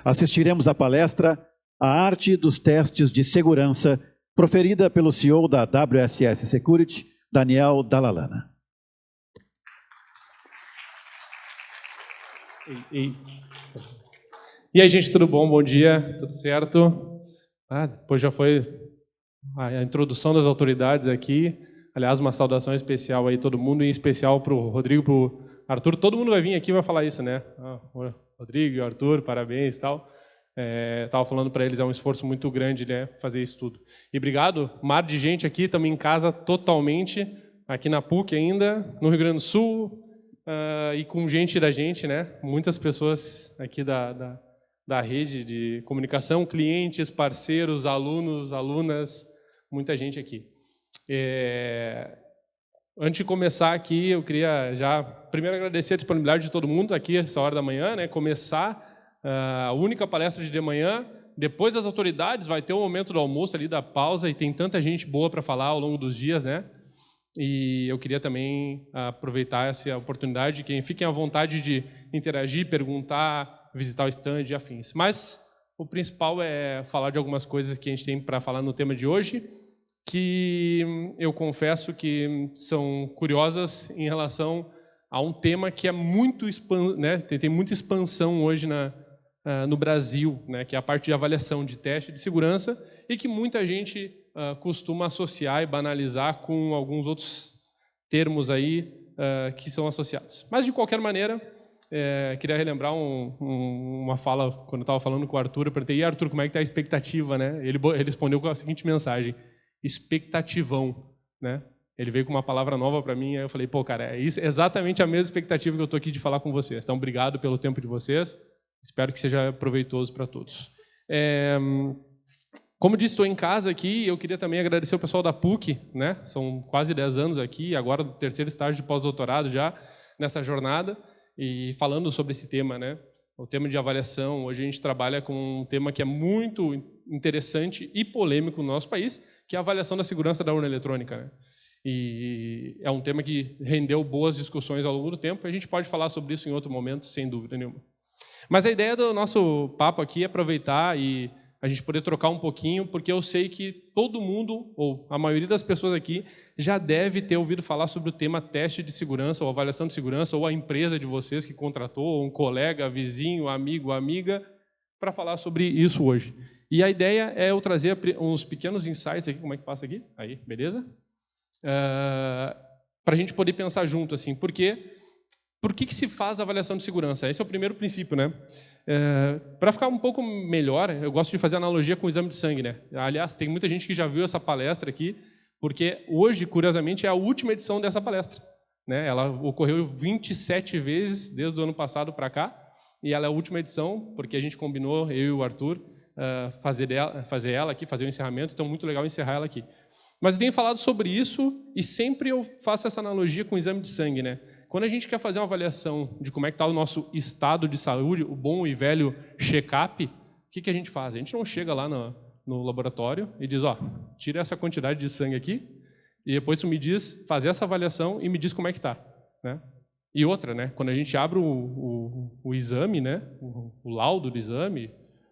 assistiremos à palestra A Arte dos Testes de Segurança, proferida pelo CEO da WSS Security, Daniel Dalalana. E aí, gente, tudo bom? Bom dia, tudo certo? Depois já foi a introdução das autoridades aqui. Aliás, uma saudação especial aí todo mundo, em especial para o Rodrigo, para o Arthur. Todo mundo vai vir aqui e vai falar isso, né? Rodrigo e Arthur, parabéns e tal. Estava falando para eles, é um esforço muito grande, né, fazer isso tudo. E obrigado, mar de gente aqui, estamos em casa totalmente, aqui na PUC ainda, no Rio Grande do Sul, e com gente da gente, né? Muitas pessoas aqui da rede de comunicação, clientes, parceiros, alunos, alunas, muita gente aqui. Antes de começar aqui, eu queria já primeiro agradecer a disponibilidade de todo mundo aqui essa hora da manhã, né? Começar a única palestra de manhã, depois das autoridades vai ter o momento do almoço ali, da pausa, e tem tanta gente boa para falar ao longo dos dias, né? E eu queria também aproveitar essa oportunidade, fiquem à vontade de interagir, perguntar, visitar o stand e afins. Mas o principal é falar de algumas coisas que a gente tem para falar no tema de hoje, que eu confesso que são curiosas em relação a um tema que é muito né, tem muita expansão hoje no Brasil, né, que é a parte de avaliação de teste de segurança, e que muita gente costuma associar e banalizar com alguns outros termos aí que são associados. Mas, de qualquer maneira, queria relembrar uma fala, quando eu estava falando com o Arthur, eu perguntei, e Arthur, como é que está a expectativa? Né? Ele respondeu com a seguinte mensagem, expectativão, né? Ele veio com uma palavra nova para mim, aí eu falei, pô, cara, é exatamente a mesma expectativa que eu estou aqui de falar com vocês. Então, obrigado pelo tempo de vocês, espero que seja proveitoso para todos. Como disse, estou em casa aqui, eu queria também agradecer o pessoal da PUC, né? São quase 10 anos aqui, agora no terceiro estágio de pós-doutorado já nessa jornada, e falando sobre esse tema, né? O tema de avaliação. Hoje a gente trabalha com um tema que é muito interessante e polêmico no nosso país, que é a avaliação da segurança da urna eletrônica, né? E é um tema que rendeu boas discussões ao longo do tempo, e a gente pode falar sobre isso em outro momento, sem dúvida nenhuma. Mas a ideia do nosso papo aqui é aproveitar e a gente poder trocar um pouquinho, porque eu sei que todo mundo, ou a maioria das pessoas aqui, já deve ter ouvido falar sobre o tema teste de segurança, ou avaliação de segurança, ou a empresa de vocês que contratou, ou um colega, vizinho, amigo, amiga, para falar sobre isso hoje. E a ideia é eu trazer uns pequenos insights aqui, como é que passa aqui? Aí, beleza? Para a gente poder pensar junto, assim, por que se faz a avaliação de segurança? Esse é o primeiro princípio, né? Para ficar um pouco melhor, eu gosto de fazer analogia com o exame de sangue, né? Aliás, tem muita gente que já viu essa palestra aqui, porque hoje, curiosamente, é a última edição dessa palestra, né? Ela ocorreu 27 vezes desde o ano passado para cá, e ela é a última edição, porque a gente combinou, eu e o Arthur, fazer ela aqui, fazer o encerramento, então muito legal encerrar ela aqui. Mas eu tenho falado sobre isso e sempre eu faço essa analogia com o exame de sangue, né? Quando a gente quer fazer uma avaliação de como é que está o nosso estado de saúde, o bom e velho check-up, o que a gente faz? A gente não chega lá no laboratório e diz, ó, tira essa quantidade de sangue aqui e depois tu me diz, faz essa avaliação e me diz como é que está, né? E outra, né? Quando a gente abre o exame, né? O laudo do exame,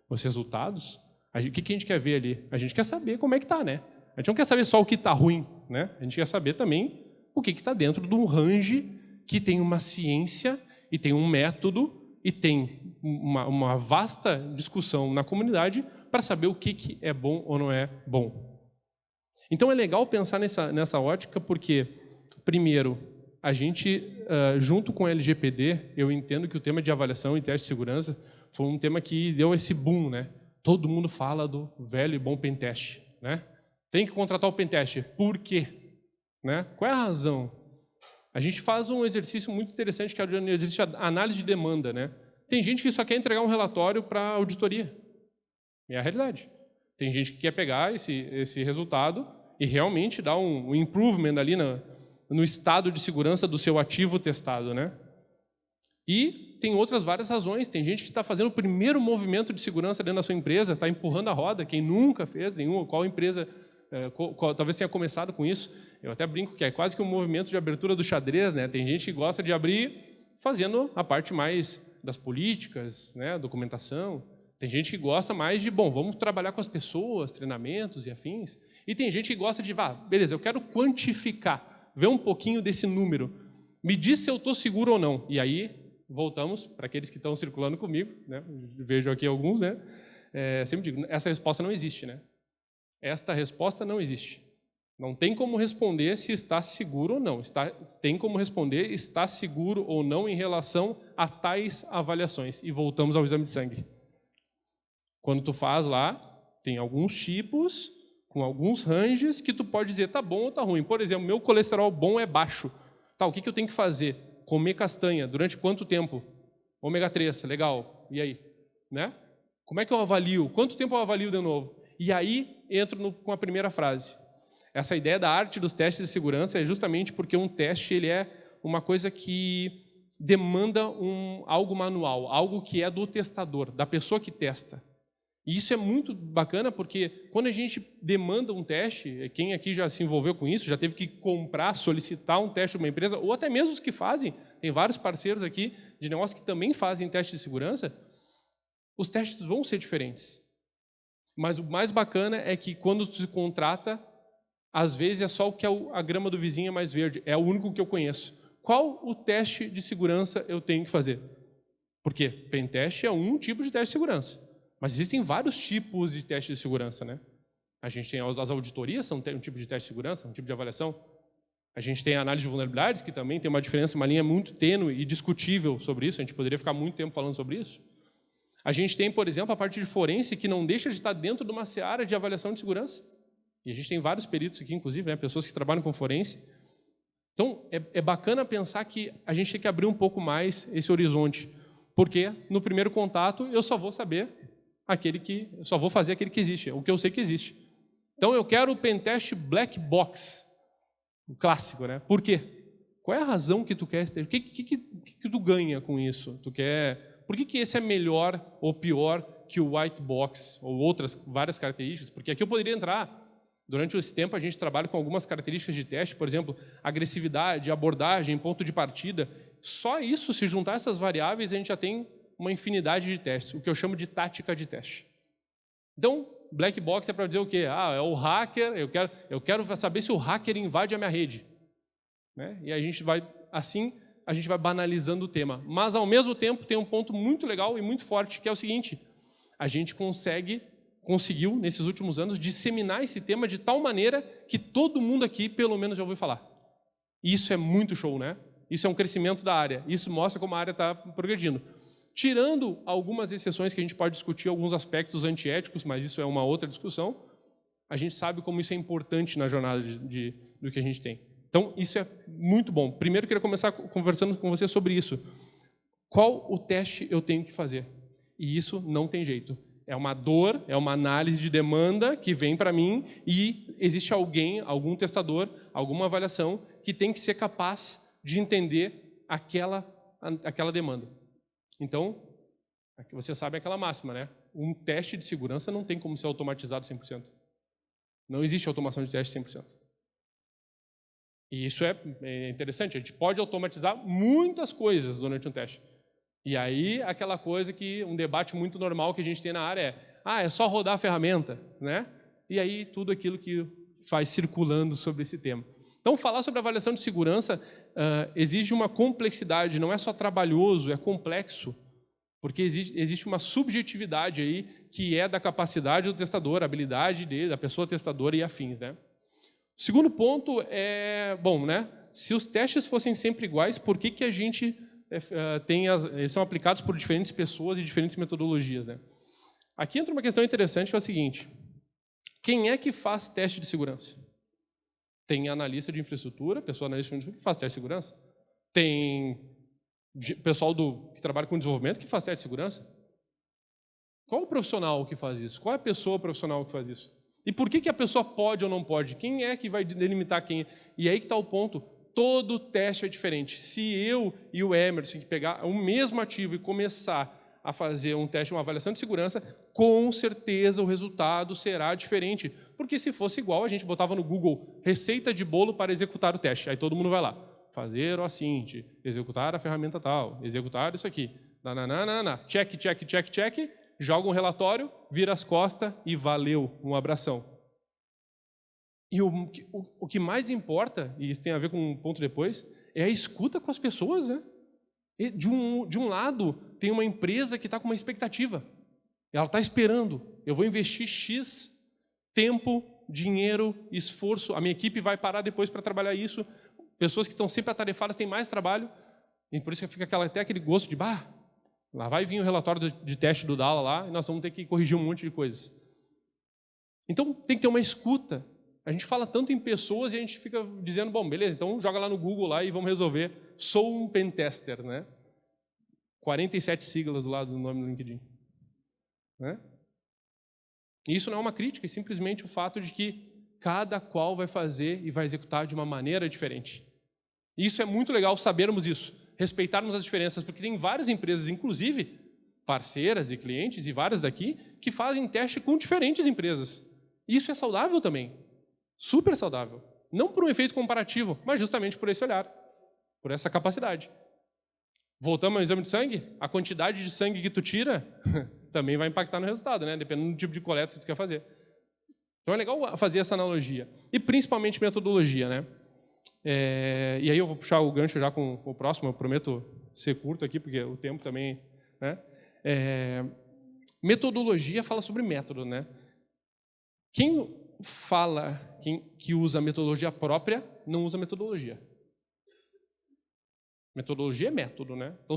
os resultados, o que a gente quer ver ali? A gente quer saber como é que está, né? A gente não quer saber só o que está ruim, né? A gente quer saber também o que está dentro de um range que tem uma ciência e tem um método e tem uma vasta discussão na comunidade para saber o que é bom ou não é bom. Então é legal pensar nessa ótica porque, primeiro, a gente, junto com a LGPD, eu entendo que o tema de avaliação e teste de segurança foi um tema que deu esse boom, né? Todo mundo fala do velho e bom pentest, né? Tem que contratar o pentest. Por quê? Né? Qual é a razão? A gente faz um exercício muito interessante, que é o exercício de análise de demanda, né? Tem gente que só quer entregar um relatório para a auditoria. É a realidade. Tem gente que quer pegar esse resultado e realmente dar um improvement ali no estado de segurança do seu ativo testado, né? E tem outras várias razões. Tem gente que está fazendo o primeiro movimento de segurança dentro da sua empresa, está empurrando a roda. Quem nunca fez nenhuma, qual empresa... talvez tenha começado com isso. Eu até brinco que é quase que um movimento de abertura do xadrez, né? Tem gente que gosta de abrir fazendo a parte mais das políticas, né? Documentação. Tem gente que gosta mais de, bom, vamos trabalhar com as pessoas, treinamentos e afins. E tem gente que gosta de, beleza, eu quero quantificar, ver um pouquinho desse número. Me diz se eu estou seguro ou não. E aí, voltamos para aqueles que estão circulando comigo, né? Vejo aqui alguns, né? Sempre digo, essa resposta não existe, né? Esta resposta não existe. Não tem como responder se está seguro ou não. Tem como responder está seguro ou não em relação a tais avaliações. E voltamos ao exame de sangue. Quando tu faz lá, tem alguns tipos, com alguns ranges, que tu pode dizer tá bom ou tá ruim. Por exemplo, meu colesterol bom é baixo. Tá, o que eu tenho que fazer? Comer castanha. Durante quanto tempo? Ômega 3, legal. E aí? Né? Como é que eu avalio? Quanto tempo eu avalio de novo? E aí entro com a primeira frase. Essa ideia da arte dos testes de segurança é justamente porque um teste ele é uma coisa que demanda algo manual, algo que é do testador, da pessoa que testa. E isso é muito bacana porque quando a gente demanda um teste, quem aqui já se envolveu com isso, já teve que comprar, solicitar um teste de uma empresa, ou até mesmo os que fazem, tem vários parceiros aqui de negócio que também fazem teste de segurança, os testes vão ser diferentes. Mas o mais bacana é que quando tu se contrata, às vezes é só o que a grama do vizinho é mais verde, é o único que eu conheço. Qual o teste de segurança eu tenho que fazer? Porque pentest é um tipo de teste de segurança. Mas existem vários tipos de teste de segurança, né? A gente tem as auditorias, são um tipo de teste de segurança, um tipo de avaliação. A gente tem a análise de vulnerabilidades, que também tem uma diferença, uma linha muito tênue e discutível sobre isso. A gente poderia ficar muito tempo falando sobre isso. A gente tem, por exemplo, a parte de forense, que não deixa de estar dentro de uma seara de avaliação de segurança. E a gente tem vários peritos aqui, inclusive, né, pessoas que trabalham com forense. Então, é bacana pensar que a gente tem que abrir um pouco mais esse horizonte. Porque, no primeiro contato, eu só vou saber eu só vou fazer aquele que existe, o que eu sei que existe. Então, eu quero o pentest black box, o clássico, né? Por quê? Qual é a razão que tu quer ter? O que tu ganha com isso? Por que esse é melhor ou pior que o white box ou outras várias características? Porque aqui eu poderia entrar. Durante esse tempo, a gente trabalha com algumas características de teste, por exemplo, agressividade, abordagem, ponto de partida. Só isso, se juntar essas variáveis, a gente já tem uma infinidade de testes, o que eu chamo de tática de teste. Então, black box é para dizer o quê? É o hacker, eu quero saber se o hacker invade a minha rede. Né? E a gente vai banalizando o tema. Mas, ao mesmo tempo, tem um ponto muito legal e muito forte, que é o seguinte, a gente conseguiu, nesses últimos anos, disseminar esse tema de tal maneira que todo mundo aqui, pelo menos, já ouviu falar. Isso é muito show, né? Isso é um crescimento da área. Isso mostra como a área está progredindo. Tirando algumas exceções que a gente pode discutir, alguns aspectos antiéticos, mas isso é uma outra discussão, a gente sabe como isso é importante na jornada do que a gente tem. Então, isso é muito bom. Primeiro, eu queria começar conversando com você sobre isso. Qual o teste eu tenho que fazer? E isso não tem jeito. É uma dor, é uma análise de demanda que vem para mim e existe alguém, algum testador, alguma avaliação que tem que ser capaz de entender aquela demanda. Então, você sabe aquela máxima, né? Um teste de segurança não tem como ser automatizado 100%. Não existe automação de teste 100%. E isso é interessante. A gente pode automatizar muitas coisas durante um teste. E aí, aquela coisa que um debate muito normal que a gente tem na área é só rodar a ferramenta, né? E aí, tudo aquilo que faz circulando sobre esse tema. Então, falar sobre avaliação de segurança exige uma complexidade, não é só trabalhoso, é complexo, porque existe uma subjetividade aí que é da capacidade do testador, a habilidade da pessoa testadora e afins, né? O segundo ponto é, né? Se os testes fossem sempre iguais, por que a gente eles são aplicados por diferentes pessoas e diferentes metodologias, né? Aqui entra uma questão interessante, que é o seguinte: quem é que faz teste de segurança? Tem analista de infraestrutura, pessoa analista de infraestrutura que faz teste de segurança. Tem pessoal que trabalha com desenvolvimento que faz teste de segurança. Qual o profissional que faz isso? Qual é a pessoa profissional que faz isso? E por que a pessoa pode ou não pode? Quem é que vai delimitar quem? E aí que está o ponto. Todo teste é diferente. Se eu e o Emerson que pegar o mesmo ativo e começar a fazer um teste, uma avaliação de segurança, com certeza o resultado será diferente. Porque se fosse igual, a gente botava no Google receita de bolo para executar o teste. Aí todo mundo vai lá. Fazer o assint, executar a ferramenta tal, executar isso aqui. Check, check, check, check. joga um relatório, vira as costas e valeu, um abração. E o que mais importa, e isso tem a ver com um ponto depois, é a escuta com as pessoas, né? E de um lado, tem uma empresa que está com uma expectativa. Ela está esperando. Eu vou investir X tempo, dinheiro, esforço. A minha equipe vai parar depois para trabalhar isso. Pessoas que estão sempre atarefadas têm mais trabalho. E por isso que fica até aquele gosto de, lá vai vir o relatório de teste do Dala lá, e nós vamos ter que corrigir um monte de coisas. Então, tem que ter uma escuta. A gente fala tanto em pessoas e a gente fica dizendo, bom, beleza, então joga lá no Google lá e vamos resolver. Sou um pentester, né? 47 siglas do lado do nome do LinkedIn. Né? E isso não é uma crítica, é simplesmente o fato de que cada qual vai fazer e vai executar de uma maneira diferente. E isso é muito legal sabermos isso, respeitarmos as diferenças, porque tem várias empresas, inclusive parceiras e clientes, e várias daqui, que fazem teste com diferentes empresas. Isso é saudável também. Super saudável. Não por um efeito comparativo, mas justamente por esse olhar, por essa capacidade. Voltamos ao exame de sangue? A quantidade de sangue que tu tira também vai impactar no resultado, né? Dependendo do tipo de coleta que tu quer fazer. Então é legal fazer essa analogia. E principalmente metodologia, né? E aí eu vou puxar o gancho já com o próximo, eu prometo ser curto aqui, porque o tempo também... Né? Metodologia fala sobre método, né? Quem que usa metodologia própria, não usa metodologia. Metodologia é método, né? Então,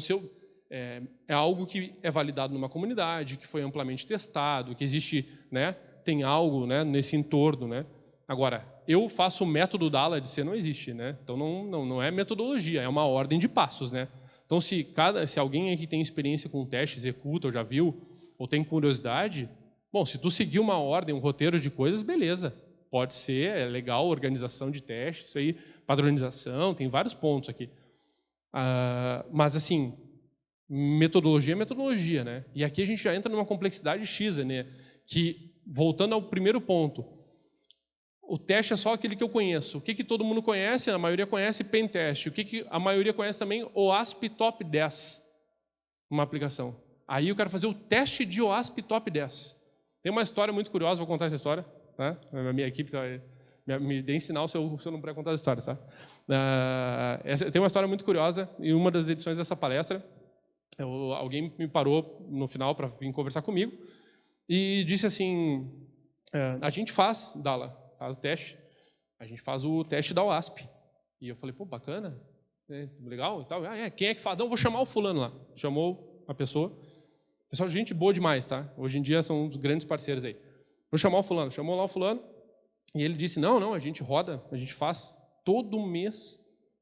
é algo que é validado numa comunidade, que foi amplamente testado, que existe, né? Tem algo, né, nesse entorno, né? Agora, eu faço o método Dala de ser, não existe, né? Então, não é metodologia, é uma ordem de passos, né? Então, se alguém aqui tem experiência com teste, executa, ou já viu, ou tem curiosidade... Bom, se tu seguir uma ordem, um roteiro de coisas, beleza. Pode ser, é legal, organização de testes, isso aí, padronização, tem vários pontos aqui. Mas, assim, metodologia é metodologia, né? E aqui a gente já entra numa complexidade X, né? Que, voltando ao primeiro ponto, o teste é só aquele que eu conheço. O que todo mundo conhece? A maioria conhece Pentest. O que a maioria conhece também? OWASP Top 10, uma aplicação. Aí eu quero fazer o teste de OWASP Top 10. Tem uma história muito curiosa, vou contar essa história. Né? A minha equipe me dê sinal se eu não puder contar a história. Tá? Tem uma história muito curiosa, em uma das edições dessa palestra, alguém me parou no final para vir conversar comigo e disse assim, a gente faz, Dala, faz o teste, a gente faz o teste da OWASP. E eu falei, pô, bacana, legal e tal. Quem é que faz? Não, vou chamar o fulano lá. Chamou a pessoa. Pessoal, gente boa demais, tá? Hoje em dia são grandes parceiros aí. Vou chamar o fulano. Chamou lá o fulano e ele disse, não, a gente roda, a gente faz todo mês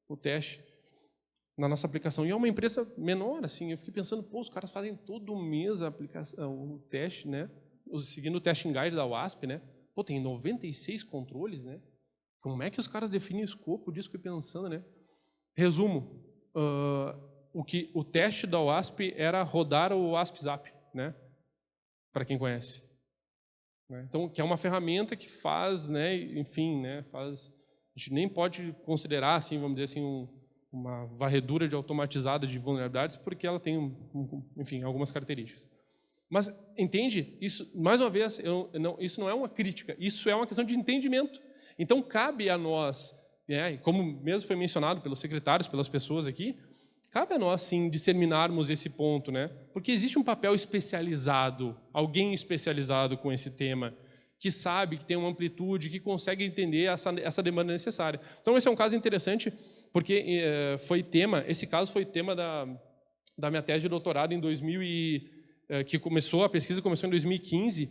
o teste na nossa aplicação. E é uma empresa menor, assim. Eu fiquei pensando, pô, os caras fazem todo mês a aplicação, o teste, né? Seguindo o testing guide da WASP, né? Pô, tem 96 controles, né? Como é que os caras definem o escopo disso? Fiquei pensando, né? Resumo. O teste da OWASP era rodar o WASP Zap, né? Para quem conhece. Então, que é uma ferramenta que faz, né? Enfim, né? A gente nem pode considerar, assim, vamos dizer assim, uma varredura de automatizada de vulnerabilidades, porque ela tem, enfim, algumas características. Mas, entende? Isso, mais uma vez, isso não é uma crítica, isso é uma questão de entendimento. Então, cabe a nós, né? Como mesmo foi mencionado pelos secretários, pelas pessoas aqui, cabe a nós, sim, disseminarmos esse ponto, né? Porque existe um papel especializado, alguém especializado com esse tema, que sabe, que tem uma amplitude, que consegue entender essa demanda necessária. Então, esse é um caso interessante, porque esse caso foi tema da minha tese de doutorado em a pesquisa começou em 2015.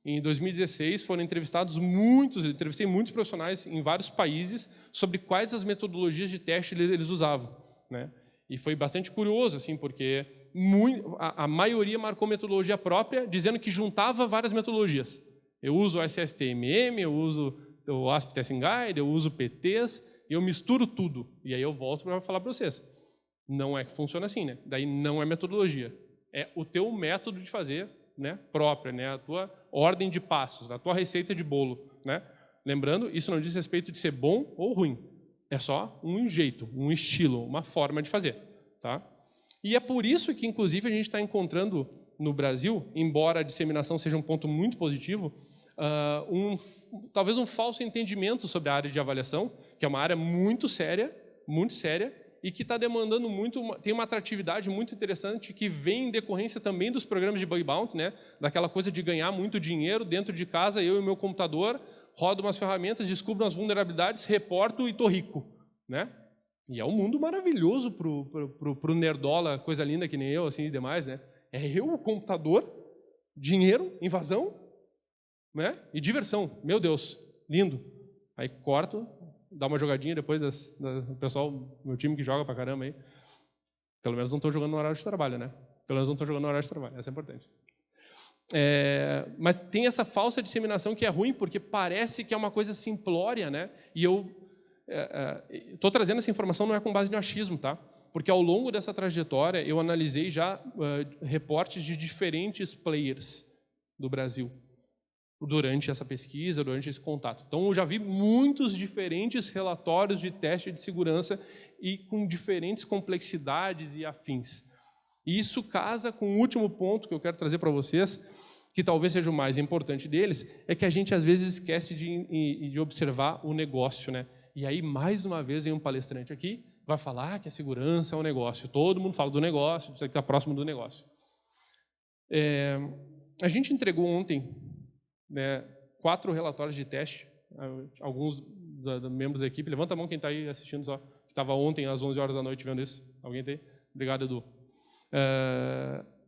Em 2016, foram entrevistei muitos profissionais em vários países sobre quais as metodologias de teste eles usavam, né? E foi bastante curioso, assim, porque a maioria marcou metodologia própria, dizendo que juntava várias metodologias. Eu uso o SSTMM, eu uso o ASP Testing Guide, eu uso PTs, e eu misturo tudo. E aí eu volto para falar para vocês. Não é que funciona assim, né? Daí não é metodologia. É o teu método de fazer, né, própria, né? A tua ordem de passos, a tua receita de bolo, né? Lembrando, isso não diz respeito de ser bom ou ruim. É só um jeito, um estilo, uma forma de fazer. Tá? E é por isso que, inclusive, a gente está encontrando no Brasil, embora a disseminação seja um ponto muito positivo, talvez um falso entendimento sobre a área de avaliação, que é uma área muito séria, e que está demandando muito, tem uma atratividade muito interessante que vem em decorrência também dos programas de bug bounty, né? Daquela coisa de ganhar muito dinheiro dentro de casa, eu e meu computador, rodo umas ferramentas, descubro umas vulnerabilidades, reporto e estou rico, né? E é um mundo maravilhoso pro nerdola, coisa linda que nem eu, assim, e demais, né? É eu, o computador, dinheiro, invasão, né? E diversão. Meu Deus, lindo. Aí corto, dá uma jogadinha depois, o pessoal, meu time que joga pra caramba aí, pelo menos não estou jogando no horário de trabalho, né? Pelo menos não estou jogando no horário de trabalho, essa é importante. Mas tem essa falsa disseminação que é ruim, porque parece que é uma coisa simplória, né? E eu estou trazendo essa informação não é com base no achismo, tá? Porque ao longo dessa trajetória eu analisei já reportes de diferentes players do Brasil durante essa pesquisa, durante esse contato. Então eu já vi muitos diferentes relatórios de teste de segurança e com diferentes complexidades e afins. E isso casa com o último ponto que eu quero trazer para vocês, que talvez seja o mais importante deles, é que a gente às vezes esquece de observar o negócio, né? E aí, mais uma vez, vem um palestrante aqui, vai falar que a segurança é um negócio. Todo mundo fala do negócio, precisa estar próximo do negócio. A gente entregou ontem, né, 4 relatórios de teste, alguns membros da equipe. Levanta a mão quem está aí assistindo só, que estava ontem às 11 horas da noite vendo isso. Alguém tem? Obrigado, Edu.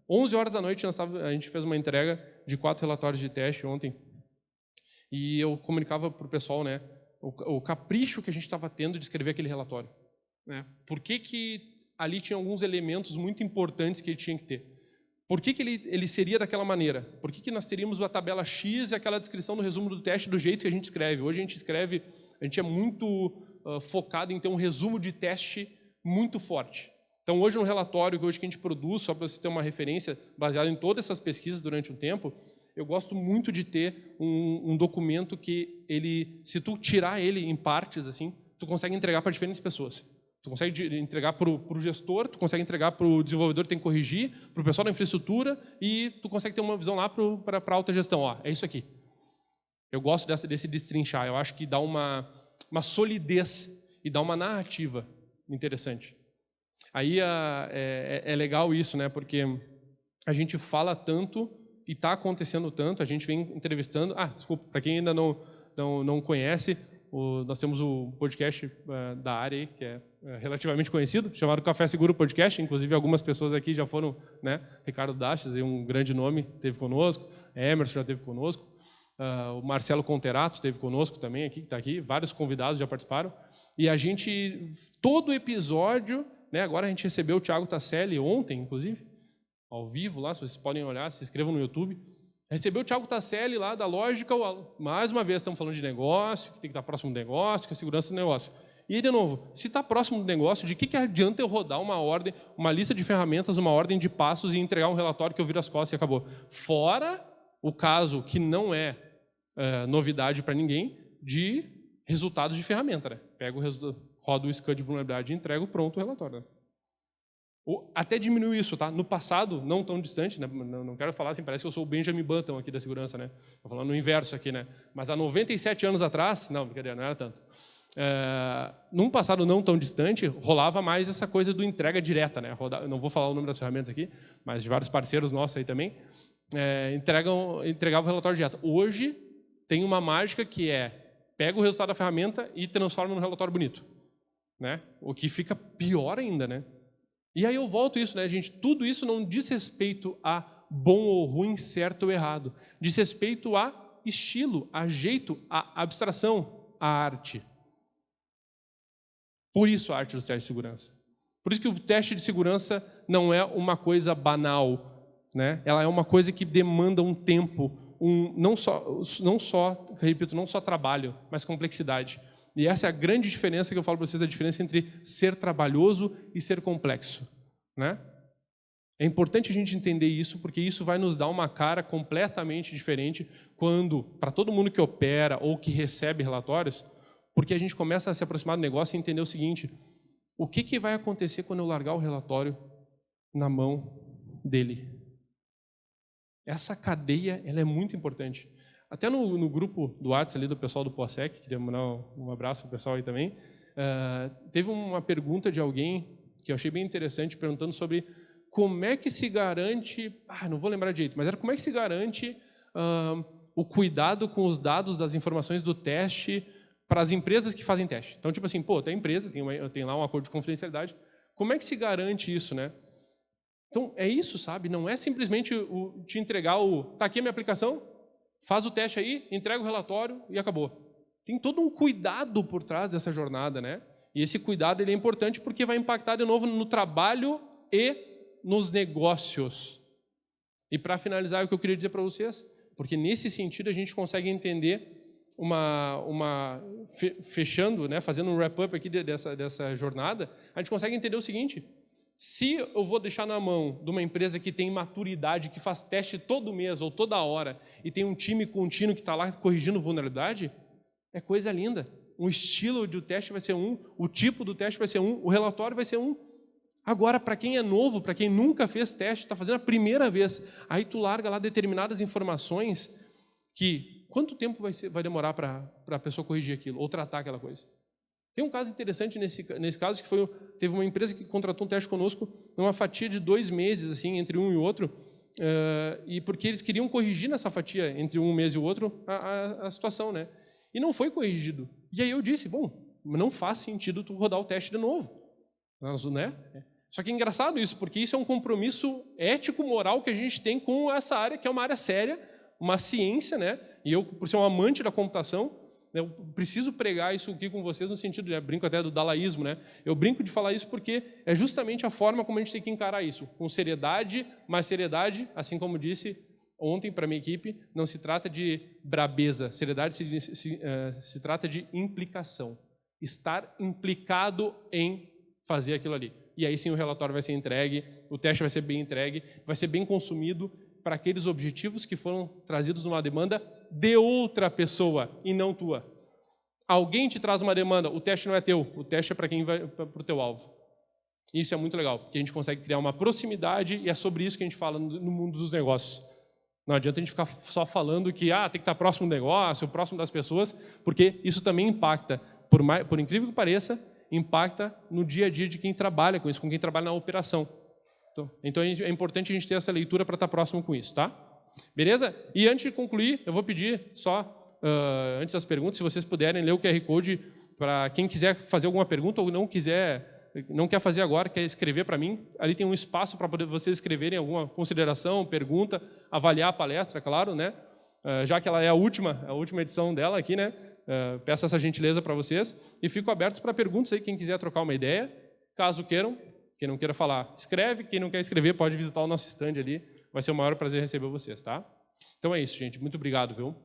11 horas da noite a gente fez uma entrega de 4 relatórios de teste ontem. E eu comunicava para o pessoal, né, o capricho que a gente estava tendo de escrever aquele relatório, né? Por que ali tinha alguns elementos muito importantes que ele tinha que ter? Por que ele seria daquela maneira? Por que nós teríamos a tabela X e aquela descrição no resumo do teste do jeito que a gente escreve? Hoje a gente é muito focado em ter um resumo de teste muito forte. Então, hoje no relatório que a gente produz, só para você ter uma referência, baseado em todas essas pesquisas durante um tempo, eu gosto muito de ter um documento que se tu tirar ele em partes, assim, tu consegue entregar para diferentes pessoas. Tu consegue entregar para o gestor, tu consegue entregar para o desenvolvedor que tem que corrigir, para o pessoal da infraestrutura, e tu consegue ter uma visão lá para a alta gestão. Ó, é isso aqui. Eu gosto desse destrinchar. Eu acho que dá uma solidez e dá uma narrativa interessante. Aí é legal isso, né? Porque a gente fala tanto e está acontecendo tanto, a gente vem entrevistando... desculpa, para quem ainda não conhece, nós temos o podcast da área aí, que é relativamente conhecido, chamado Café Seguro Podcast. Inclusive, algumas pessoas aqui já foram, né? Ricardo Dastes, um grande nome, esteve conosco. Emerson já esteve conosco. O Marcelo Conterato esteve conosco também, aqui, que está aqui. Vários convidados já participaram. E a gente, todo episódio, né? Agora a gente recebeu o Thiago Tasselli ontem, inclusive, ao vivo lá, se vocês podem olhar, se inscrevam no YouTube. Recebeu o Thiago Tasselli lá da Logical, mais uma vez estamos falando de negócio, que tem que estar próximo do negócio, que é a segurança do negócio. E aí, de novo, se está próximo do negócio, de que adianta eu rodar uma ordem, uma lista de ferramentas, uma ordem de passos e entregar um relatório que eu viro as costas e acabou? Fora o caso que não é novidade para ninguém, de resultados de ferramenta, né? Pego o resultado, rodo o scan de vulnerabilidade e entrego pronto o relatório, né? Até diminuiu isso, tá? No passado, não tão distante, né? Não quero falar assim, parece que eu sou o Benjamin Button aqui da segurança, né? Estou falando no inverso aqui, né? Mas há 97 anos atrás, não, brincadeira, não era tanto. Num passado não tão distante, rolava mais essa coisa do entrega direta, né? Não vou falar o nome das ferramentas aqui, mas de vários parceiros nossos aí também, entregavam o relatório direto. Hoje, tem uma mágica que pega o resultado da ferramenta e transforma num relatório bonito, né? O que fica pior ainda, né? E aí eu volto isso, né, gente? Tudo isso não diz respeito a bom ou ruim, certo ou errado. Diz respeito a estilo, a jeito, a abstração, a arte. Por isso a arte dos testes de segurança. Por isso que o teste de segurança não é uma coisa banal, né? Ela é uma coisa que demanda um tempo, não só trabalho, mas complexidade. E essa é a grande diferença que eu falo para vocês, a diferença entre ser trabalhoso e ser complexo, né? É importante a gente entender isso, porque isso vai nos dar uma cara completamente diferente quando, para todo mundo que opera ou que recebe relatórios, porque a gente começa a se aproximar do negócio e entender o seguinte: o que vai acontecer quando eu largar o relatório na mão dele? Essa cadeia, ela é muito importante. Até no grupo do WhatsApp ali do pessoal do POSEC, queria mandar um abraço para o pessoal aí também, teve uma pergunta de alguém que eu achei bem interessante, perguntando sobre como é que se garante, não vou lembrar direito, mas era como é que se garante o cuidado com os dados das informações do teste para as empresas que fazem teste. Então, tipo assim, tem a empresa, tem lá um acordo de confidencialidade, como é que se garante isso, né? Então, é isso, sabe? Não é simplesmente te entregar tá aqui a minha aplicação, faz o teste aí, entrega o relatório e acabou. Tem todo um cuidado por trás dessa jornada, né? E esse cuidado ele é importante porque vai impactar de novo no trabalho e nos negócios. E para finalizar, o que eu queria dizer para vocês, porque nesse sentido a gente consegue entender fechando, né, fazendo um wrap-up aqui dessa jornada, a gente consegue entender o seguinte: se eu vou deixar na mão de uma empresa que tem maturidade, que faz teste todo mês ou toda hora, e tem um time contínuo que está lá corrigindo vulnerabilidade, é coisa linda. O estilo do teste vai ser um, o tipo do teste vai ser um, o relatório vai ser um. Agora, para quem é novo, para quem nunca fez teste, está fazendo a primeira vez, aí tu larga lá determinadas informações que quanto tempo vai demorar para a pessoa corrigir aquilo ou tratar aquela coisa? Tem um caso interessante nesse caso, que teve uma empresa que contratou um teste conosco numa fatia de 2 meses, assim, entre um e o outro, e porque eles queriam corrigir nessa fatia, entre um mês e o outro, a situação, né? E não foi corrigido. E aí eu disse, não faz sentido tu rodar o teste de novo. Né? Só que é engraçado isso, porque isso é um compromisso ético, moral que a gente tem com essa área, que é uma área séria, uma ciência, né? E eu, por ser um amante da computação, eu preciso pregar isso aqui com vocês no sentido, eu brinco até do dalaísmo, né? Eu brinco de falar isso porque é justamente a forma como a gente tem que encarar isso, com seriedade, mas seriedade, assim como disse ontem para a minha equipe, não se trata de brabeza, seriedade se trata de implicação, estar implicado em fazer aquilo ali. E aí sim o relatório vai ser entregue, o teste vai ser bem entregue, vai ser bem consumido para aqueles objetivos que foram trazidos numa demanda de outra pessoa e não tua. Alguém te traz uma demanda, o teste não é teu, o teste é para quem vai para o teu alvo. Isso é muito legal, porque a gente consegue criar uma proximidade e é sobre isso que a gente fala no mundo dos negócios. Não adianta a gente ficar só falando que tem que estar próximo do negócio, próximo das pessoas, porque isso também impacta, por incrível que pareça, impacta no dia a dia de quem trabalha com isso, com quem trabalha na operação. Então é importante a gente ter essa leitura para estar próximo com isso, tá? Beleza? E antes de concluir, eu vou pedir só, antes das perguntas, se vocês puderem ler o QR Code para quem quiser fazer alguma pergunta ou não quer fazer agora, quer escrever para mim. Ali tem um espaço para poder vocês escreverem alguma consideração, pergunta, avaliar a palestra, claro, né? Já que ela é a última edição dela aqui, né? Peço essa gentileza para vocês e fico aberto para perguntas aí, quem quiser trocar uma ideia, caso queiram. Quem não queira falar, escreve. Quem não quer escrever, pode visitar o nosso stand ali. Vai ser o maior prazer receber vocês, tá? Então é isso, gente. Muito obrigado, viu?